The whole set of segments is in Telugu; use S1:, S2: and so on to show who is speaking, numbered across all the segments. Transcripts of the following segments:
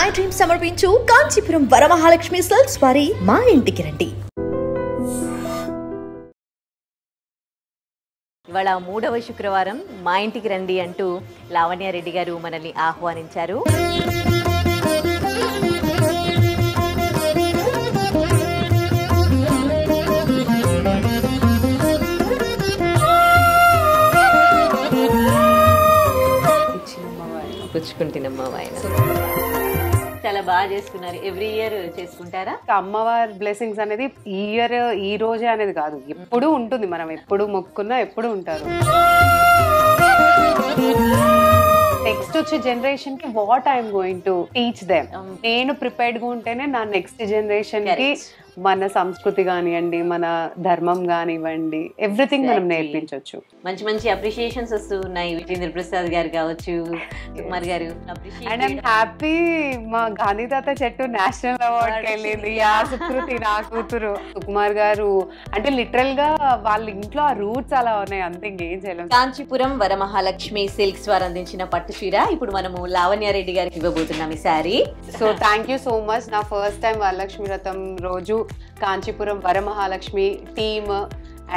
S1: ఐ డ్రీమ్ సమర్పించు కాంచీపురం వరమహాలక్ష్మి సిల్క్స్ వారి మా ఇంటికి రండి.
S2: ఇవాళ 3వ శుక్రవారం మా ఇంటికి రండి అంటూ లావణ్యారెడ్డి గారు మనల్ని ఆహ్వానించారు. పుచ్చుకుంటున్నమ్మ ఆయన చాలా బాగా చేసుకున్నారు. ఎవ్రీ ఇయర్ చేసుకుంటారా?
S3: అమ్మవారి బ్లెస్సింగ్స్ అనేది ఈ ఇయర్ ఈ రోజే అనేది కాదు, ఎప్పుడు ఉంటుంది. మనం ఎప్పుడు మొక్కున్నా ఎప్పుడు ఉంటారు. నెక్స్ట్ వచ్చే జనరేషన్ కి what I'm going to teach them. నేను ప్రిపేర్డ్ గా ఉంటేనే నా నెక్స్ట్ జనరేషన్ కి మన సంస్కృతి కానివ్వండి, మన ధర్మం కానివ్వండి, ఎవ్రీథింగ్ మనం నేర్పించవచ్చు.
S2: మంచి మంచి అప్రిషియేషన్స్ వస్తూ ఉన్నాయి. విజేంద్ర ప్రసాద్ గారు కావచ్చు, కుమార్ గారు.
S3: అండ్ ఐమ్ హ్యాపీ మా గాంధీ తాత చెట్టు నేషనల్ అవార్డ్ వెళ్ళింది. సుకృతి నా కూతురు సుకుమార్ గారు అంటే లిటరల్ గా వాళ్ళ ఇంట్లో ఆ రూట్స్ అలా ఉన్నాయి, అంతే ఇంకేం చేయలేము.
S2: కాంచీపురం వరమహాలక్ష్మి సిల్క్స్ వారు అందించిన పట్టు చీర ఇప్పుడు మనము లావణ్యారెడ్డి గారికి ఇవ్వబోతున్నాం ఈ sari.
S3: So thank you so much. నా ఫస్ట్ టైం వరలక్ష్మి వ్రతం రోజు కాంచీపురం వరమహాలక్ష్మి టీమ్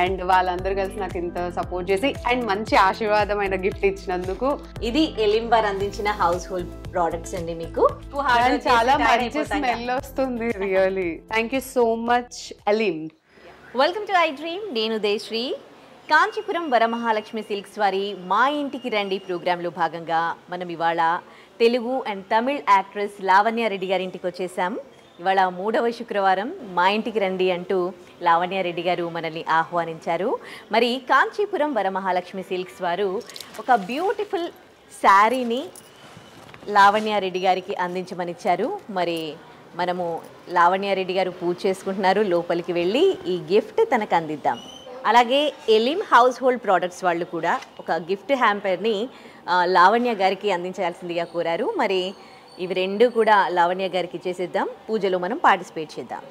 S3: అండ్ వాళ్ళందరూ కలిసి నాకు ఇంత సపోర్ట్ చేసి అండ్ మంచి ఆశీర్వాదమైన గిఫ్ట్ ఇచ్చినందుకు.
S2: ఇది ఎలిమ్ వారు అందించిన హౌస్ హోల్డ్ ప్రోడక్ట్స్ అండి. మీకు
S3: చాలా మంచి స్మెల్ వస్తుంది. Really thank you so much ఎలిమ్.
S2: Welcome to I dream. నేను దేశ్రీ. కాంచీపురం వరమహాలక్ష్మి సిల్క్స్ వారి మా ఇంటికి రండి ప్రోగ్రాంలో భాగంగా మనం ఇవాళ తెలుగు అండ్ తమిళ్ యాక్ట్రెస్ లావణ్యారెడ్డి గారి ఇంటికి వచ్చేసాం. ఇవాళ 3వ శుక్రవారం మా ఇంటికి రండి అంటూ లావణ్యారెడ్డి గారు మనల్ని ఆహ్వానించారు. మరి కాంచీపురం వరమహాలక్ష్మి సిల్క్స్ వారు ఒక బ్యూటిఫుల్ శారీని లావణ్యారెడ్డి గారికి అందించమనిచ్చారు. మరి మనము లావణ్యారెడ్డి గారు పూజ చేసుకుంటున్నారు, లోపలికి వెళ్ళి ఈ గిఫ్ట్ తనకు అందిద్దాం. అలాగే ఎలిమ్ హౌస్ హోల్డ్ ప్రోడక్ట్స్ వాళ్ళు కూడా ఒక గిఫ్ట్ హ్యాంపర్ని లావణ్య గారికి అందించాల్సిందిగా కోరారు. మరి ఇవి రెండు కూడా లావణ్య గారికి ఇచ్చేసేద్దాం. పూజలో మనం పార్టిసిపేట్ చేద్దాం.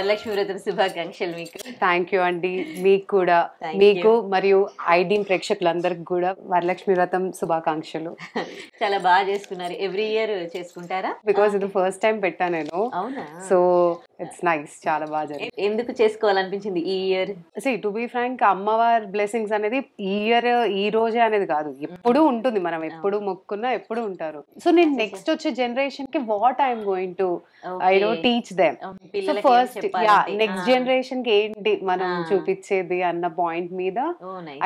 S2: వరలక్ష్మి వ్రతం శుభాకాంక్షలు మీకు.
S3: థ్యాంక్ యూ అండి. మీకు కూడా, మీకు మరియు ఐడీన్ ప్రేక్షకులందరికి కూడా వరలక్ష్మి వ్రతం శుభాకాంక్షలు.
S2: చాలా బాగా చేసుకున్నారు. ఎవ్రీ ఇయర్ చేసుకుంటారా?
S3: బికాస్ ఇది ఫస్ట్ టైం పెట్టా నేను.
S2: అవునా?
S3: సో ఇట్స్ నైస్, చాలా బాగా జరిగింది.
S2: ఎందుకు చేసుకోవాలనిపించింది ఈ ఇయర్?
S3: టు బి ఫ్రాంక్, అమ్మవారి బ్లెస్సింగ్స్ అనేది ఈ ఇయర్ ఈ రోజే అనేది కాదు, ఎప్పుడు ఉంటుంది. మనం ఎప్పుడు మొక్కున్నా ఎప్పుడు ఉంటారు. సో నేను నెక్స్ట్ వచ్చే జనరేషన్ కి what I'm going to teach them. So first next generation కి ఏంటి మనం చూపించేది అన్న పాయింట్ మీద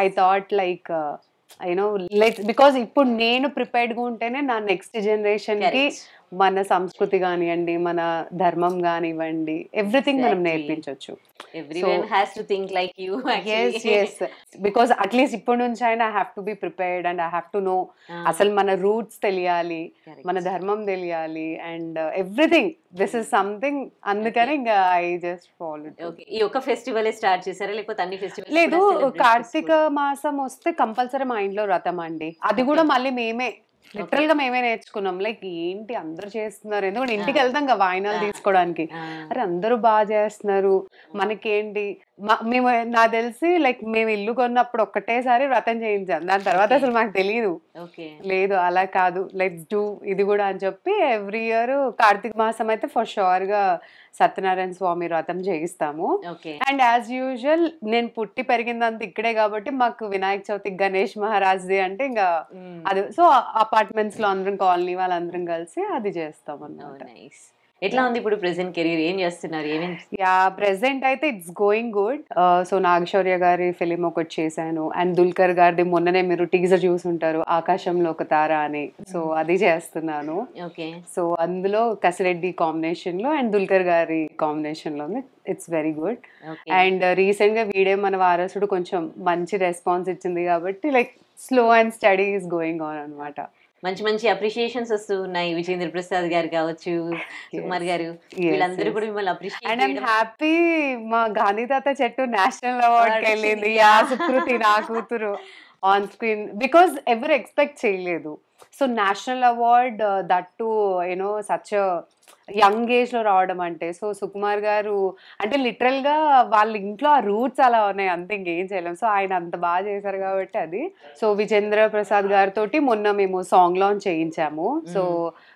S3: ఐ థాట్ లైక్ బికాస్ ఇప్పుడు నేను ప్రిపేర్డ్ గా ఉంటేనే నా నెక్స్ట్ జనరేషన్ కి మన సంస్కృతి కానివ్వండి, మన ధర్మం కానివ్వండి, ఎవ్రీథింగ్ మనం నేర్పించవచ్చు. బికాస్ అట్లీస్ట్ ఇప్పటి నుంచి అయినా I have to be prepared and I have to know అసలు మన రూట్స్ తెలియాలి, మన ధర్మం తెలియాలి and everything. This is something. అందుకని ఇంకా ఐ జస్ట్ ఫాలో.
S2: ఈ ఒక ఫెస్టివల్ స్టార్ట్ చేశారా లేకపోతే అన్ని ఫెస్టివల్?
S3: లేదు, కార్తీక మాసం వస్తే కంపల్సరీ మా ఇంట్లో వ్రతం అండి. అది కూడా మళ్ళీ మేమే లిటరల్ గా మేమే నేర్చుకున్నాం. లైక్ ఏంటి అందరు చేస్తున్నారు, ఎందుకంటే ఇంటికి వెళ్తాం కదా వాయినాలు తీసుకోవడానికి. అరే అందరూ బాగా చేస్తున్నారు, మనకేంటి. మేము నాకు తెలిసి లైక్ మేము ఇల్లు కొన్నప్పుడు ఒక్కటేసారి వ్రతం చేయించాం, దాని తర్వాత అసలు మాకు తెలియదు. లేదు అలా కాదు, లెట్స్ డూ ఇది కూడా అని చెప్పి ఎవ్రీ ఇయర్ కార్తీక మాసం అయితే ఫర్ షూర్ గా సత్యనారాయణ స్వామి వ్రతం చేయిస్తాము. అండ్ యాజ్ యూజువల్ నేను పుట్టి పెరిగిందంత ఇక్కడే కాబట్టి మాకు వినాయక చవితి గణేష్ మహారాజ్ది అంటే ఇంకా అది. సో అపార్ట్మెంట్స్ లో అందరం, కాలనీ వాళ్ళందరం కలిసి అది చేస్తాం అన్నమాట.
S2: ఎట్లా ఉంది ఇప్పుడు ప్రెసెంట్ కెరీర్? ఏం చేస్తున్నారు?
S3: ప్రెసెంట్ అయితే it's going good. So Naga Shaurya గారి ఫిలిం ఒకటి చేశాను అండ్ దుల్కర్ గారిది మొన్ననే మీరు టీజర్ చూసుంటారు, ఆకాశంలో ఒక తార అని. సో అది చేస్తున్నాను. సో అందులో కసిరెడ్డి కాంబినేషన్ లో అండ్ దుల్కర్ గారి కాంబినేషన్ లో ఉంది. It's very good. And recent గా వీడే మన వారసుడు కొంచెం మంచి రెస్పాన్స్ ఇచ్చింది కాబట్టి like slow and study is going on అనమాట.
S2: మంచి మంచి అప్రిషియేషన్స్ వస్తూ ఉన్నాయి. విజేంద్ర ప్రసాద్ గారు కావచ్చు, సుకుమార్ గారు, వీళ్ళందరూ కూడా మిమ్మల్ని అప్రిషియేట్
S3: అండ్ ఐమ్
S2: చేయడం.
S3: హ్యాపీ మా గాంధీ తాత చెట్టు నేషనల్ అవార్డ్కి వెళ్ళింది. యా సుకృతి నా కూతురు ఆన్ స్క్రీన్, బికాస్ ఎవరు ఎక్స్పెక్ట్ చేయలేదు. So national award that to you know such young age లో రావడం అంటే, సో సుకుమార్ గారు అంటే లిటరల్ గా వాళ్ళ ఇంట్లో ఆ రూట్స్ అలా ఉన్నాయి, అంతే ఇంకేం చేయలేం. సో ఆయన అంత బాగా చేశారు కాబట్టి అది. సో విజేంద్ర ప్రసాద్ గారితో మొన్న మేము సాంగ్ లాంచ్ చేయించాము. సో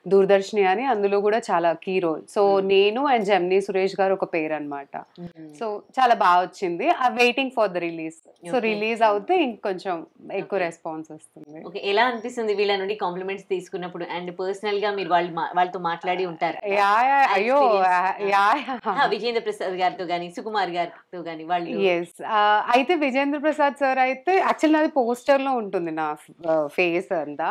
S3: దూరదర్శిని అని, అందులో కూడా చాలా కీ రోల్. సో నేను అండ్ జెమినీ సురేష్ గారు ఒక పేరు అనమాట. సో చాలా బాగా వచ్చింది. Waiting for the release. So release అవుతే ఇంకొంచెం ఎక్కువ రెస్పాన్స్ వస్తుంది.
S2: ఓకే, ఎలా అనిపిస్తుంది వీళ్ళ నుండి కాంప్లిమెంట్స్ తీసుకున్నప్పుడు? అండ్ పర్సనల్ గా మీరు వాళ్ళతో మాట్లాడి ఉంటారు.
S3: అయ్యో
S2: విజేంద్ర ప్రసాద్ గారితో గానీ, సుకుమార్ గారితో గానీ వాళ్ళు.
S3: ఎస్, అయితే విజేంద్ర ప్రసాద్ సార్ అయితే యాక్చువల్ నాది పోస్టర్ లో ఉంటుంది నా ఫేస్ అంతా.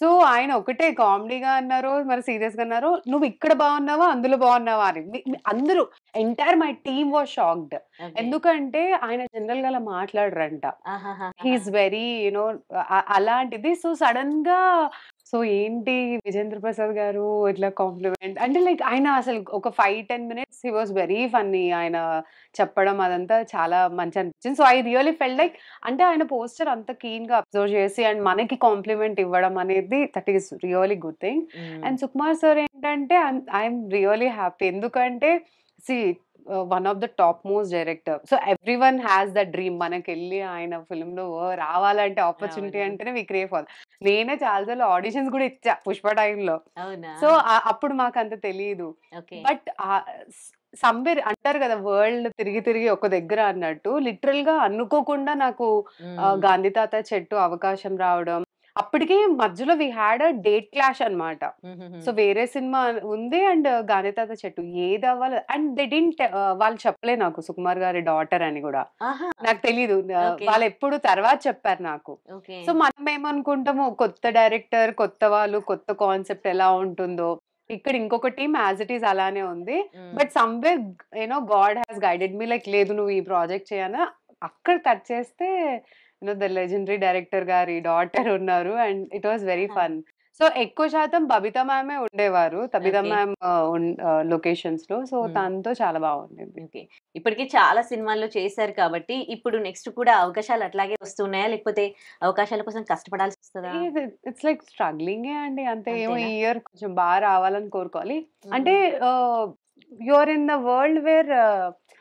S3: సో ఆయన ఒకటే కామెడీగా అన్నారు, మరి సీరియస్ గా అన్నారు, నువ్వు ఇక్కడ బాగున్నావా అందులో బాగున్నావా అని. అందరూ entire my team was shocked. ఎందుకంటే ఆయన జనరల్ గా అలా మాట్లాడరంట. హీఈస్ వెరీ యూనో అలాంటిది. సో సడన్ గా సో ఏంటి విజేంద్ర ప్రసాద్ గారు ఇట్లా కాంప్లిమెంట్ అంటే, లైక్ ఆయన అసలు ఒక 5-10 minutes he was very funny. ఆయన చెప్పడం అదంతా చాలా మంచి అనిపించింది. So I really felt like, అంటే ఆయన పోస్టర్ అంత కీన్ గా అబ్జర్వ్ చేసి అండ్ మనకి కాంప్లిమెంట్ ఇవ్వడం అనేది that is really good thing. And Sukumar sir ఏంటంటే ఐఎమ్ రియలీ హ్యాపీ. ఎందుకంటే see one of the top most director. So everyone has the dream, మనకి వెళ్ళి ఆయన ఫిల్మ్ లో రావాలంటే ఆపర్చునిటీ అంటేనే వి క్రేవ్ ఫర్. నేనే చాలాసార్లు ఆడిషన్స్ కూడా ఇచ్చా పుష్ప టైంలో. సో అప్పుడు మాకు అంత తెలియదు. బట్ సంవేర్ అంటారు కదా, వరల్డ్ తిరిగి తిరిగి ఒక దగ్గర అన్నట్టు, లిటరల్ గా అనుకోకుండా నాకు గాంధీ తాత చెట్టు అవకాశం రావడం. అప్పటికి మధ్యలో we had a date clash అనమాట. సో వేరే సినిమా ఉంది అండ్ గాంధీ తాత చెట్టు ఏది అవ్వాలి అండ్ దే డింట్, వాళ్ళు చెప్పలే నాకు సుకుమార్ గారి డాటర్ అని కూడా. నాకు తెలీదు, వాళ్ళు ఎప్పుడు తర్వాత చెప్పారు నాకు. సో మనం ఏమనుకుంటాము, కొత్త డైరెక్టర్, కొత్త వాళ్ళు, కొత్త కాన్సెప్ట్ ఎలా ఉంటుందో. ఇక్కడ ఇంకొక టీమ్ యాజ్ ఇట్ ఈస్ అలానే ఉంది. But somewhere you know God has guided me, like లేదు నువ్వు ఈ ప్రాజెక్ట్ చేయనా. అక్కడ కట్ చేస్తే యూనో ద లెజెండరీ డైరెక్టర్ గారి డాటర్ ఉన్నారు and it was very fun. So ఎక్కువ శాతం బబితా మ్యామే ఉండేవారు, తబితా మ్యామ్ లొకేషన్స్ లో. సో తనతో చాలా బాగుంది.
S2: ఇప్పటికి చాలా సినిమాల్లో చేశారు కాబట్టి ఇప్పుడు నెక్స్ట్ కూడా అవకాశాలు అట్లాగే వస్తున్నాయా, లేకపోతే అవకాశాల కోసం కష్టపడాల్సి వస్తుందా?
S3: ఇట్స్ లైక్ స్ట్రగ్లింగ్ అండి, అంతే. ఏమో ఈ ఇయర్ కొంచెం బాగా రావాలని కోరుకోవాలి. అంటే you're in the world where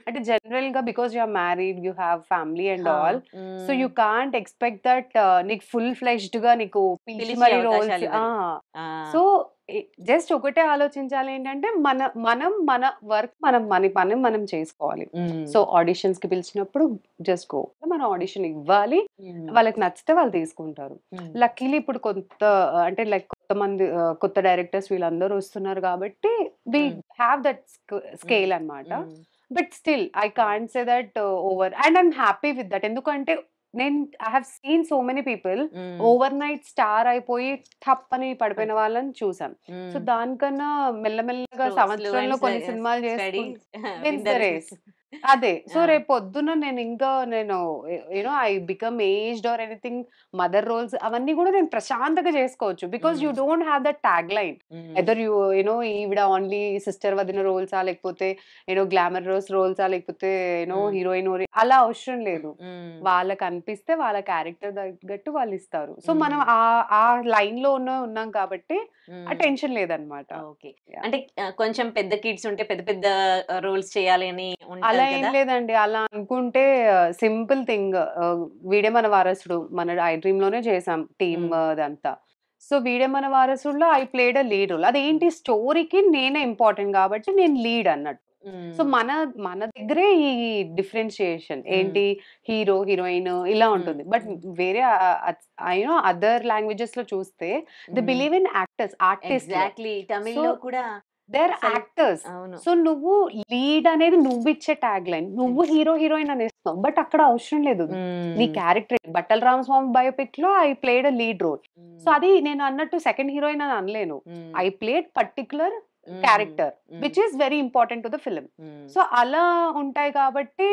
S3: అంటే జనరల్ గా because you are married, you have family and all, so you can't expect that నీకు ఫుల్ ఫ్లెష్డ్ గా నీకు పిలిచి మరి రోల్స్. సో జస్ట్ ఒకటే ఆలోచించాలి ఏంటంటే మన వర్క్ మన పని మనం చేసుకోవాలి. సో ఆడిషన్స్ కి పిలిచినప్పుడు జస్ట్ గో, మనం ఆడిషన్ ఇవ్వాలి, వాళ్ళకి నచ్చితే వాళ్ళు తీసుకుంటారు. లక్కీలీ ఇప్పుడు అంటే లైక్ కొత్త డైరెక్టర్స్ వీళ్ళందరూ వస్తున్నారు కాబట్టి వి హ్యావ్ దట్ స్కేల్ అన్నమాట. But still I can't say that over and I'm happy with that. ఎందుకంటే నేను I have seen so many people over night star అయిపోయి టప్ అని పడిపోయిన వాళ్ళని చూసాం. సో దానికన్నా మెల్లమెల్లగా సంవత్సరంలో కొన్ని సినిమాలు చేసుకుంటే అదే. సో రేపు పొద్దున నేను you know I become aged or anything, mother roles అవన్నీ కూడా నేను ప్రశాంతంగా చేసుకోవచ్చు. Because you don't have that tag line, either you know ఈవిడ ఓన్లీ సిస్టర్ వదిన రోల్సా, లేకపోతే యూనో గ్లామర్ రోల్సా, లేకపోతే యూనో హీరోయిన్ అలా అవసరం లేదు. వాళ్ళకి అనిపిస్తే వాళ్ళ క్యారెక్టర్ తగ్గట్టు వాళ్ళు ఇస్తారు. సో మనం ఆ లైన్ లో ఉన్నాం కాబట్టి ఆ టెన్షన్ లేదనమాట.
S2: అంటే కొంచెం పెద్ద కిడ్స్ ఉంటే పెద్ద పెద్ద రోల్స్ చేయాలి అని
S3: అలా ఏం లేదండి. అలా అనుకుంటే సింపుల్ థింగ్, వీడే మన వారసుడు మన ఐ డ్రీమ్ లోనే చేసాం టీమ్ అదంతా. సో వీడే మన వారసుడులో I played a lead role. అదేంటి, స్టోరీకి నేనే ఇంపార్టెంట్ కాబట్టి నేను లీడ్ అన్నట్టు. సో మన దగ్గరే ఈ డిఫరెన్షియేషన్ ఏంటి, హీరో హీరోయిన్ ఇలా ఉంటుంది. బట్ వేరే యూనో అదర్ లాంగ్వేజెస్ లో చూస్తే they believe in actors, artist.
S2: తమిళ్లో కూడా
S3: దేర్ యాక్టర్స్. సో నువ్వు లీడ్ అనేది నువ్వు ఇచ్చే ట్యాగ్ లైన్, నువ్వు హీరో హీరోయిన్ అనేస్తున్నావు. బట్ అక్కడ అవసరం లేదు, నీ క్యారెక్టర్. బట్టల రామస్వామి బయోపిక్ లో I played a lead role. So అది నేను అన్నట్టు సెకండ్ హీరోయిన్ అని అనలేను, I played particular character which is very important to the film. So అలా ఉంటాయి కాబట్టి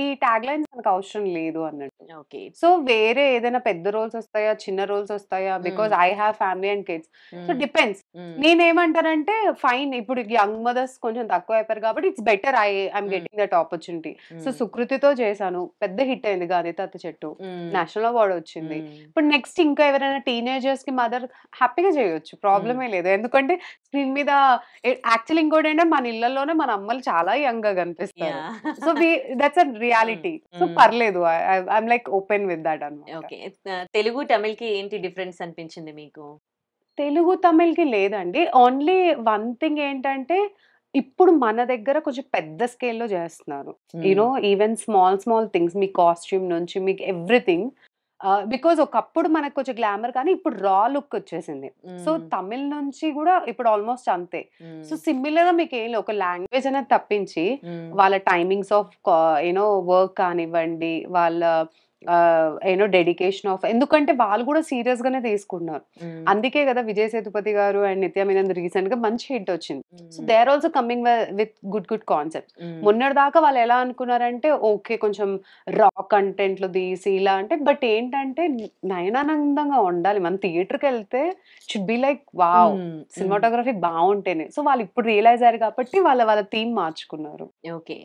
S3: ఈ ట్యాగ్ లైన్స్ మనకు అవసరం లేదు అన్నట్టు.
S2: ఓకే.
S3: సో వేరే ఏదైనా పెద్ద రోల్స్ వస్తాయా, చిన్న రోల్స్ వస్తాయా, because I have family and kids. So depends. నేనేమంటానంటే ఫైన్, ఇప్పుడు యంగ్ మదర్స్ కొంచెం తక్కువ అయిపోయారు కాబట్టి it's better I'm getting that opportunity. So సుకృతితో చేశాను, పెద్ద హిట్ అయింది గాది తాత చెట్టు, నేషనల్ అవార్డ్ వచ్చింది. ఇప్పుడు నెక్స్ట్ ఇంకా ఎవరైనా టీనేజర్స్ కి మదర్ హ్యాపీగా చేయొచ్చు, ప్రాబ్లమే లేదు. ఎందుకంటే స్క్రీన్ మీద యాక్చువల్లీ ఇంకోటి ఏంటంటే మన ఇళ్లలోనే మన అమ్మలు చాలా యంగ్ గా కనిపిస్తారు. So that's a reality. So పర్లేదు, I'm like open with that అన్నమాట.
S2: ఓకే. తెలుగు తమిళ్ కి ఏంటి డిఫరెన్స్ అనిపించింది మీకు?
S3: తెలుగు తమిళ్కి లేదండి. ఓన్లీ వన్ థింగ్ ఏంటంటే ఇప్పుడు మన దగ్గర కొంచెం పెద్ద స్కేల్లో చేస్తున్నారు. యూనో ఈవెన్ స్మాల్ థింగ్స్, మీ కాస్ట్యూమ్ నుంచి మీకు ఎవ్రీథింగ్. బికాజ్ ఒకప్పుడు మనకు కొంచెం గ్లామర్, కానీ ఇప్పుడు రా లుక్ వచ్చేసింది. సో తమిళ్ నుంచి కూడా ఇప్పుడు ఆల్మోస్ట్ అంతే. సో సిమిలర్ గా మీకు ఏం లేదు, ఒక లాంగ్వేజ్ అనేది తప్పించి వాళ్ళ టైమింగ్స్ ఆఫ్ యూనో వర్క్ కానివ్వండి, వాళ్ళ యూనో డెడికేషన్ ఆఫ్, ఎందుకంటే వాళ్ళు కూడా సీరియస్ గానే తీసుకుంటున్నారు. అందుకే కదా విజయ్ సేతుపతి గారు అండ్ నిత్య మీనన్ రీసెంట్ గా మంచి హిట్ వచ్చింది. So they are also coming with good concept. మొన్నటి దాకా వాళ్ళు ఎలా అనుకున్నారంటే ఓకే కొంచెం రా కంటెంట్ లో తీసి ఇలా అంటే, బట్ ఏంటంటే నయనానందంగా ఉండాలి. మన థియేటర్కి వెళ్తే should be like wow, cinematography బాగుంటేనే. సో వాళ్ళు ఇప్పుడు రియలైజ్ అయ్యారు కాబట్టి వాళ్ళ థీమ్ మార్చుకున్నారు.
S2: ఓకే.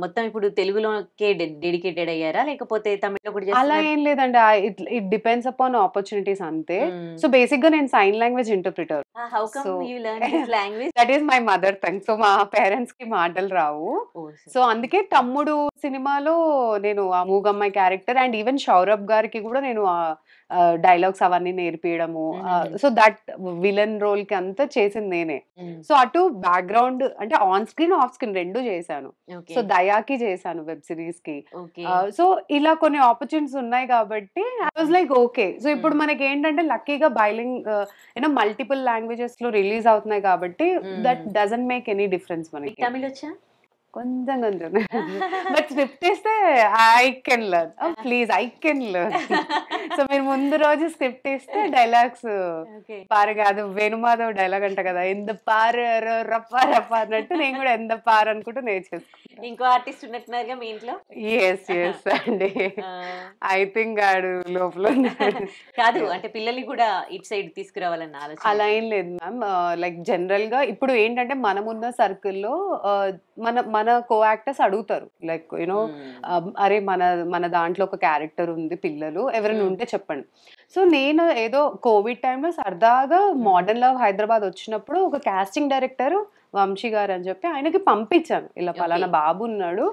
S2: మొత్తం ఇప్పుడు తెలుగులోకే డెడికేటెడ్ అయ్యారా, లేకపోతే తమిళ్
S3: అలా ఏం లేదండి. ఇట్ డిపెండ్స్ అపాన్ ఆపర్చునిటీస్ అంతే. సో బేసిక్ గా నేను sign language interpreter.
S2: How come you learn this language?
S3: That is my mother tongue. So మా పేరెంట్స్ కి మాటలు రావు. సో అందుకే తమ్ముడు సినిమాలో నేను ఆ మూగమ్మాయి క్యారెక్టర్ అండ్ ఈవెన్ సౌరభ్ గారికి కూడా నేను డైలాగ్స్ అవన్నీ నేర్పియడము. సో దట్ విలన్ రోల్ కి అంతా చేసింది నేనే. సో అటు బ్యాక్గ్రౌండ్ అంటే ఆన్ స్క్రీన్ ఆఫ్ స్క్రీన్ రెండు చేశాను. సో దయాకి చేశాను వెబ్ సిరీస్ కి. సో ఇలా కొన్ని ఆపర్చునిటీస్ ఉన్నాయి కాబట్టి I was like okay. So ఇప్పుడు మనకి ఏంటంటే లక్కీగా బైలింగ్ యూనో మల్టిపుల్ లాంగ్వేజెస్ లో రిలీజ్ అవుతున్నాయి కాబట్టి that doesn't make any difference మనకి.
S2: తమిళ్ వచ్చా?
S3: కొంచెం బట్ స్క్రిప్ట్ ఇస్తే I can learn, please I can learn. So మీరు ముందు రోజు స్క్రిప్ట్ ఇస్తే డైలాగ్స్ పారు కాదు, వేణుమాధవ్ డైలాగ్ అంట కదా, ఎంత పారు రప్ప రప్ప అన్నట్టు నేను కూడా ఎంత పారు అనుకుంటూ నేర్చేసుకున్నాను.
S2: ఇంకో ఆర్టిస్ట్ ఉన్నట్టున్నారుగా మీ ఇంట్లో?
S3: ఎస్ అండి, ఐ థింక్ ఆడు లోపల
S2: కాదు అంటే పిల్లల్ని కూడా ఇటు సైడ్ తీసుకురావాలన్న ఆలోచన?
S3: అలా ఏం లేదు మ్యామ్. లైక్ జనరల్ గా ఇప్పుడు ఏంటంటే మనమున్న సర్కిల్లో మన కో యాక్టర్స్ అడుగుతారు లైక్ యూనో అరే మన దాంట్లో ఒక క్యారెక్టర్ ఉంది, పిల్లలు ఎవరైనా ఉంటే చెప్పండి. సో నేను ఏదో కోవిడ్ టైంలో సరదాగా మోడర్న్ లవ్ హైదరాబాద్ వచ్చినప్పుడు ఒక కాస్టింగ్ డైరెక్టర్ వంశీ గారు అని చెప్పి ఆయనకి పంపించాను, ఇలా పలానా బాబు ఉన్నాడు,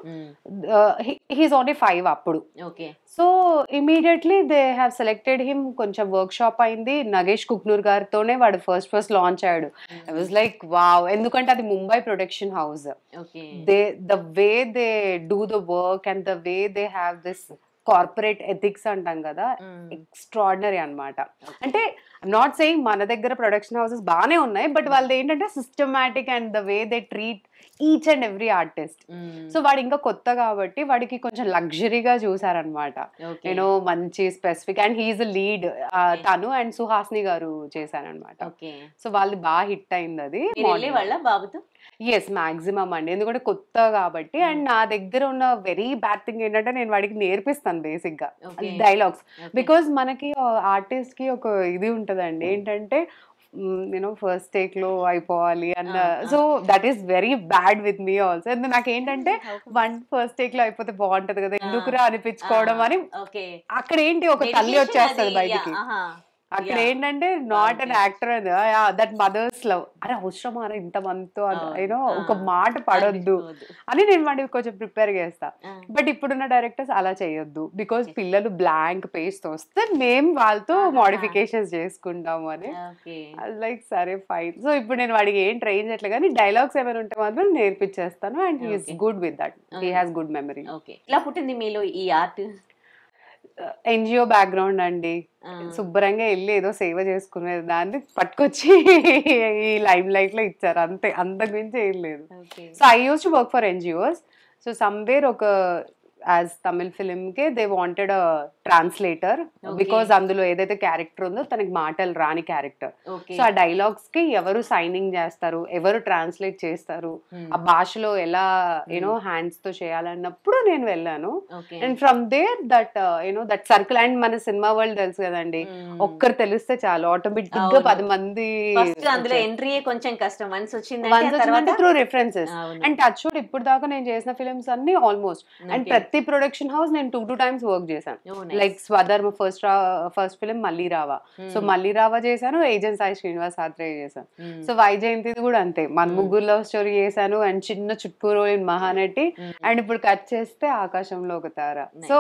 S3: హీస్ ఓన్లీ 5 అప్పుడు. So immediately they have selected him. కొంచెం వర్క్ షాప్ అయింది, నగేష్ కుక్నూర్ గారితోనే వాడు ఫస్ట్ లాంచ్ అయ్యాడు. ఐ వాజ్ లైక్ వావ్, ఎందుకంటే అది Mumbai production house. The way they do the work and the way they have this corporate ethics అంటాం కదా, ఎక్స్ట్రాడినరీ అన్నమాట. అంటే ఐమ్ నాట్ సేయింగ్ మన దగ్గర ప్రొడక్షన్ హౌసెస్ బాగానే ఉన్నాయి, బట్ వాళ్ళది ఏంటంటే systematic and the way they treat each and every artist. So వాడు ఇంకా కొత్త కాబట్టి వాడికి కొంచెం లగ్జరీగా చూసారనమాట. నేను మంచి స్పెసిఫిక్ అండ్ హీఈస్ లీడ్, తను అండ్ సుహాస్ని గారు చేశారనమాట. సో వాళ్ళది బాగా హిట్ అయింది అది.
S2: బాబుతో
S3: ఎస్ మాక్సిమం అండి, ఎందుకంటే కొత్త కాబట్టి. అండ్ నా దగ్గర ఉన్న వెరీ బ్యాడ్ థింగ్ ఏంటంటే నేను వాడికి నేర్పిస్తాను బేసిక్ గా డైలాగ్స్, బికాజ్ మనకి ఆర్టిస్ట్ కి ఒక ఇది ఉంటదండి ఏంటంటే యూనో ఫస్ట్ టేక్ లో అయిపోవాలి అన్న. So that is very bad with me also. నాకు ఏంటంటే ఫస్ట్ టేక్ లో అయిపోతే బాగుంటది కదా, ఎందుకురా అనిపించుకోవడం అని. అక్కడ ఏంటి ఒక తల్లి వచ్చేస్తుంది బయటికి, అక్కడ ఏంటంటే నాట్ అన్ యాక్టర్ అని దట్ మదర్స్ లవ్. అరే అవసరమా ఇంత మందితో యూనో ఒక మాట పడొద్దు అని నేను వాడికి కొంచెం ప్రిపేర్ చేస్తా. బట్ ఇప్పుడున్న డైరెక్టర్స్ అలా చేయొద్దు, బికాస్ పిల్లలు బ్లాంక్ పేజ్ తో వస్తే మేము వాళ్ళతో మోడిఫికేషన్స్ చేసుకుంటాము అని. లైక్ సరే ఫైన్. సో ఇప్పుడు నేను వాడికి ఏం ట్రైన్ చేయట్లేదు, కానీ డైలాగ్స్ ఏమైనా ఉంటే మాత్రం నేర్పించేస్తాను. And he is good with that, he has good memory.
S2: ఇలా పుట్టింది మీలో ఈ ఆర్ట్?
S3: ఎన్జిఓ బ్యాక్గ్రౌండ్ అండి, శుభ్రంగా వెళ్ళి ఏదో సేవ చేసుకునే దాన్ని పట్టుకొచ్చి ఈ లైమ్ లైట్ లో ఇచ్చారు అంతే, అంతకు మించి ఏం లేదు. So I used to work for NGOs. So somewhere ఒక యాజ్ తమిళ్ ఫిలిం కే they wanted a translator because అందులో ఏదైతే క్యారెక్టర్ ఉందో తనకి మాటలు రాని క్యారెక్టర్. సో ఆ డైలాగ్స్ కి ఎవరు సైనింగ్ చేస్తారు, ఎవరు ట్రాన్స్లేట్ చేస్తారు, ఆ భాషలో ఎలా యూనో హ్యాండ్స్ తో చేయాలన్నప్పుడు నేను వెళ్ళాను. And from there that you know that circle. And మన సినిమా వరల్డ్ తెలుసు కదండి, ఒక్కరు తెలిస్తే చాలు ఆటోమేటిక్ గా 10 మంది
S2: అందులో ఎంట్రీ కొంచెం కష్టం. వన్స్ వచ్చిందంటే
S3: through references. And touch wood ఇప్పుడు దాకా నేను చేసిన ఫిల్మ్స్ అన్ని ఆల్మోస్ట్, అండ్ ప్రతి ప్రొడక్షన్ హౌస్ నేను 2 times వర్క్ చేశాను. లైక్ స్వధర్మ ఫస్ట్ ఫిలిం మళ్ళీ రావా, సో మళ్ళీ రావా చేశాను, ఏజెంట్ సాయి శ్రీనివాస్ ఆత్రేయ చేశాను. సో వైజయంతిది కూడా అంతే, మన ముగ్గురు లవ్ స్టోరీ చేశాను, అండ్ చిన్న చుట్కూ రోల్ మహానటి, అండ్ ఇప్పుడు కట్ చేస్తే ఆకాశంలో ఒక తార. So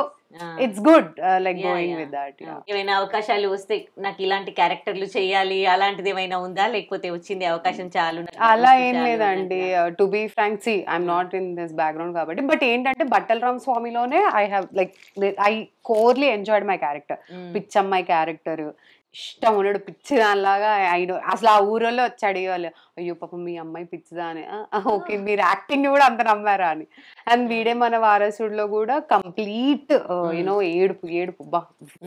S3: it's good like going with that.
S2: ఏమైనా అవకాశాలు వస్తే నాకు ఇలాంటి క్యారెక్టర్లు చేయాలి అలాంటిది ఏమైనా ఉందా, లేకపోతే వచ్చింది అవకాశం చాలు?
S3: అలా ఏం లేదండి, to be frank, see I'm not in this background కాబట్టి. బట్ ఏంటంటే బట్టల రామ్ స్వామిలోనే I have like I thoroughly enjoyed my character. పిచ్చమ్మాయి క్యారెక్టర్ ఇష్టం ఉన్నాడు, పిచ్చి దానిలాగా. అసలు ఆ ఊరిలో వచ్చి అడిగేవాళ్ళు, అయ్యో పాపం మీ అమ్మాయి పిచ్చిదా అని. ఓకే, మీరు యాక్టింగ్ కూడా అంత నమ్మారా అని. అండ్ వీడే మన వారసుడిలో కూడా కంప్లీట్ యూనో ఏడుపు బా,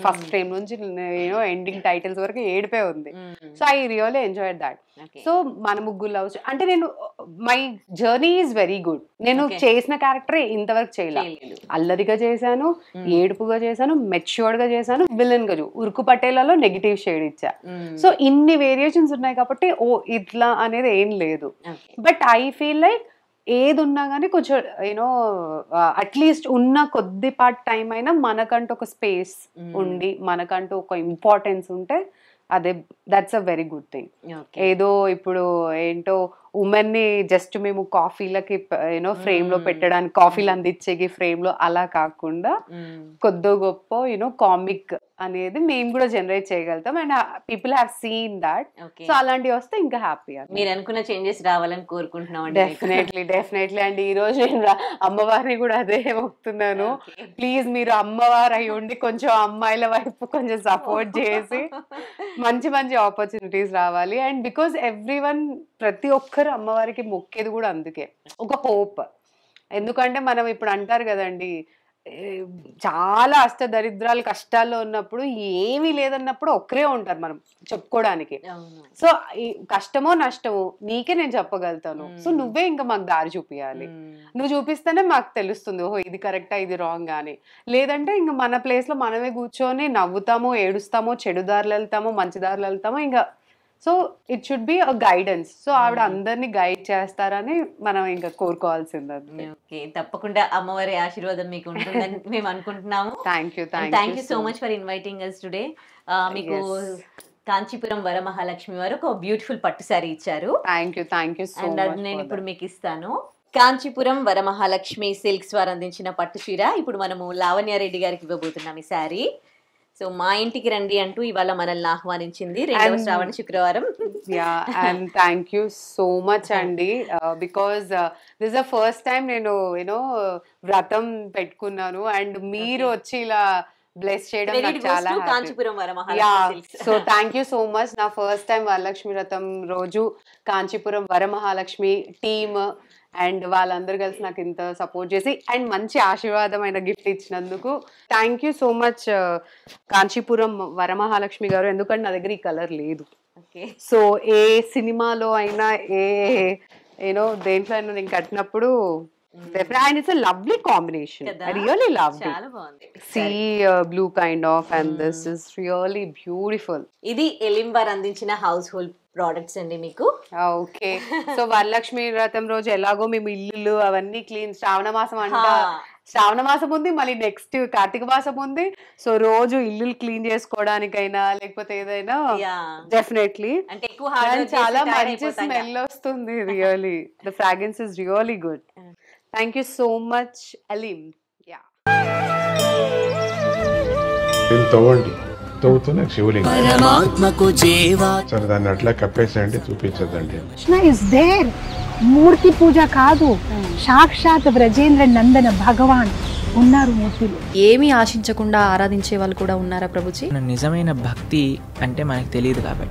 S3: ఫస్ట్ ఫ్రేమ్ నుంచి యూనో ఎండింగ్ టైటిల్స్ వరకు ఏడిపే ఉంది. So I really enjoy that. So మన ముగ్గురు లవ్ అంటే నేను my journey is very good. నేను చేసిన క్యారెక్టర్ ఇంతవరకు చేయలేదు. అల్లరిగా చేశాను, ఏడుపుగా చేశాను, మెచ్యూర్డ్ గా చేశాను, విలన్ గా ఉరుకు పటేలలో నెగిటివ్ షేడ్ ఇచ్చా. సో ఇన్ని వేరియేషన్స్ ఉన్నాయి కాబట్టి ఓ ఇట్లా అనేది ఏం లేదు. బట్ ఐ ఫీల్ లైక్ ఏది ఉన్నా కానీ కొంచెం యూనో అట్లీస్ట్ ఉన్న కొద్దిపాటి టైం అయినా మనకంటూ ఒక స్పేస్ ఉండి మనకంటూ ఒక ఇంపార్టెన్స్ ఉంటే అదే that's a very good thing. ఏదో ఇప్పుడు ఏంటో ఉమెన్ ని జస్ట్ మేము కాఫీలకి యూనో ఫ్రేమ్ లో పెట్టడానికి, కాఫీలు అందించేకి ఫ్రేమ్ లో అలా కాకుండా కొద్దో గొప్ప యూనో కామిక్ అనేది మేము కూడా జనరేట్ చేయగలుగుతాం. And people have seen that. So అలాంటివి వస్తే ఇంకా హ్యాపీ.
S2: మీరు అనుకున్న చేంజెస్ రావాలని కోరుకుంటున్నాం.
S3: డెఫినెట్లీ అండి. ఈ రోజు నేను అమ్మవారిని కూడా అదే మొక్కుతున్నాను, ప్లీజ్ మీరు అమ్మవారు అయి ఉండి కొంచెం అమ్మాయిల వైపు కొంచెం సపోర్ట్ చేసి మంచి మంచి ఆపర్చునిటీస్ రావాలి. అండ్ బికాస్ ఎవ్రీవన్ ప్రతి ఒక్కరు అమ్మవారికి మొక్కేది కూడా అందుకే, ఒక హోప్. ఎందుకంటే మనం ఇప్పుడు అంటారు కదండి, చాలా అష్టదరిద్రాలు కష్టాల్లో ఉన్నప్పుడు ఏమీ లేదన్నప్పుడు ఒక్కరే ఉంటారు మనం చెప్పుకోవడానికి. సో కష్టమో నష్టమో నీకే నేను చెప్పగలుగుతాను. సో నువ్వే ఇంకా మాకు దారి చూపించాలి. నువ్వు చూపిస్తేనే మాకు తెలుస్తుంది, ఓహో ఇది కరెక్టా ఇది రాంగ్ అని. లేదంటే ఇంకా మన ప్లేస్ లో మనమే కూర్చొని నవ్వుతామో, ఏడుస్తామో, చెడు దారులు వెళ్తామో, మంచి దారులు వెళ్తామో. ఇంకా so it should be a guidance. So ఆవిడ అందరినీ గైడ్ చేస్తారని మనం ఇంకా కోరుకోవాల్సింది.
S2: ఓకే, తప్పకుండా అమ్మవారి ఆశీర్వాదం మీకు ఉంటుందని మేము అనుకుంటున్నాము.
S3: Thank you
S2: so much for inviting us today. మీకు కాంచీపురం వరమహాలక్ష్మి వారు ఒక బ్యూటిఫుల్ పట్టు సారీ ఇచ్చారు.
S3: Thank you so much.
S2: అది నేను ఇప్పుడు మీకు ఇస్తాను. కాంచీపురం వరమహాలక్ష్మి సిల్క్స్ వారు అందించిన పట్టు చీర ఇప్పుడు మనము లావణ్యారెడ్డి గారికి ఇవ్వబోతున్నాం ఈ సారీ. సో మా ఇంటికి రండి అంటూ ఇవాళ మనల్ని ఆహ్వానించింది 2వ శ్రావణ శుక్రవారం.
S3: And thank you so much అండి, because this the first time నేను యూనో వ్రతం పెట్టుకున్నాను అండ్ మీరు వచ్చి ఇలా బ్లెస్ చేయడం నాకు చాలా happy. So thank you so much. నా ఫస్ట్ టైం వరలక్ష్మి వ్రతం రోజు కాంచీపురం వరమహాలక్ష్మి టీమ్ అండ్ వాళ్ళందరూ కలిసి నాకు ఇంత సపోర్ట్ చేసి అండ్ మంచి ఆశీర్వాదమైన గిఫ్ట్ ఇచ్చినందుకు thank you so much Kanchipuram Varamahalakshmi గారు. ఎందుకంటే నా దగ్గర ఈ కలర్ లేదు. సో ఏ సినిమాలో అయినా ఏ యూనో దేంట్లో అయినా నేను కట్టినప్పుడు and it's a lovely combination. I really loved it. Sea blue kind of, and this is really beautiful.
S2: ఇది ఎలింబార్ అందించిన హౌస్ హోల్డ్ ప్రొడక్ట్స్ అండి మీకు.
S3: ఓకే, సో వరలక్ష్మి వ్రతం రోజు ఎలాగో మేము ఇల్లు అవన్నీ క్లీన్, శ్రావణ మాసం అంట, శ్రావణ మాసం ఉంది, మళ్ళీ నెక్స్ట్ కార్తీక మాసం ఉంది. సో రోజు ఇల్లు క్లీన్ చేసుకోవడానికైనా లేకపోతే ఏదైనా డెఫినెట్లీ చాలా మంచి స్మెల్ వస్తుంది. Really the fragrance is really good. Thank you so much, Alim. Yeah.
S4: తవ్వుతూనే శివలింగం సరే దాన్ని అట్లా కప్పేసేయండి, చూపించదండి.
S5: Krishna is there. మూర్తి పూజ కాదు, సాక్షాత్ బ్రజేంద్ర నందన భగవాన్ ఉన్నారు మూర్తిలో.
S6: ఏమీ ఆశించకుండా ఆరాధించే వాళ్ళు కూడా ఉన్నారా ప్రభుజీ?
S7: నిజమైన భక్తి అంటే మనకు తెలియదు కాబట్టి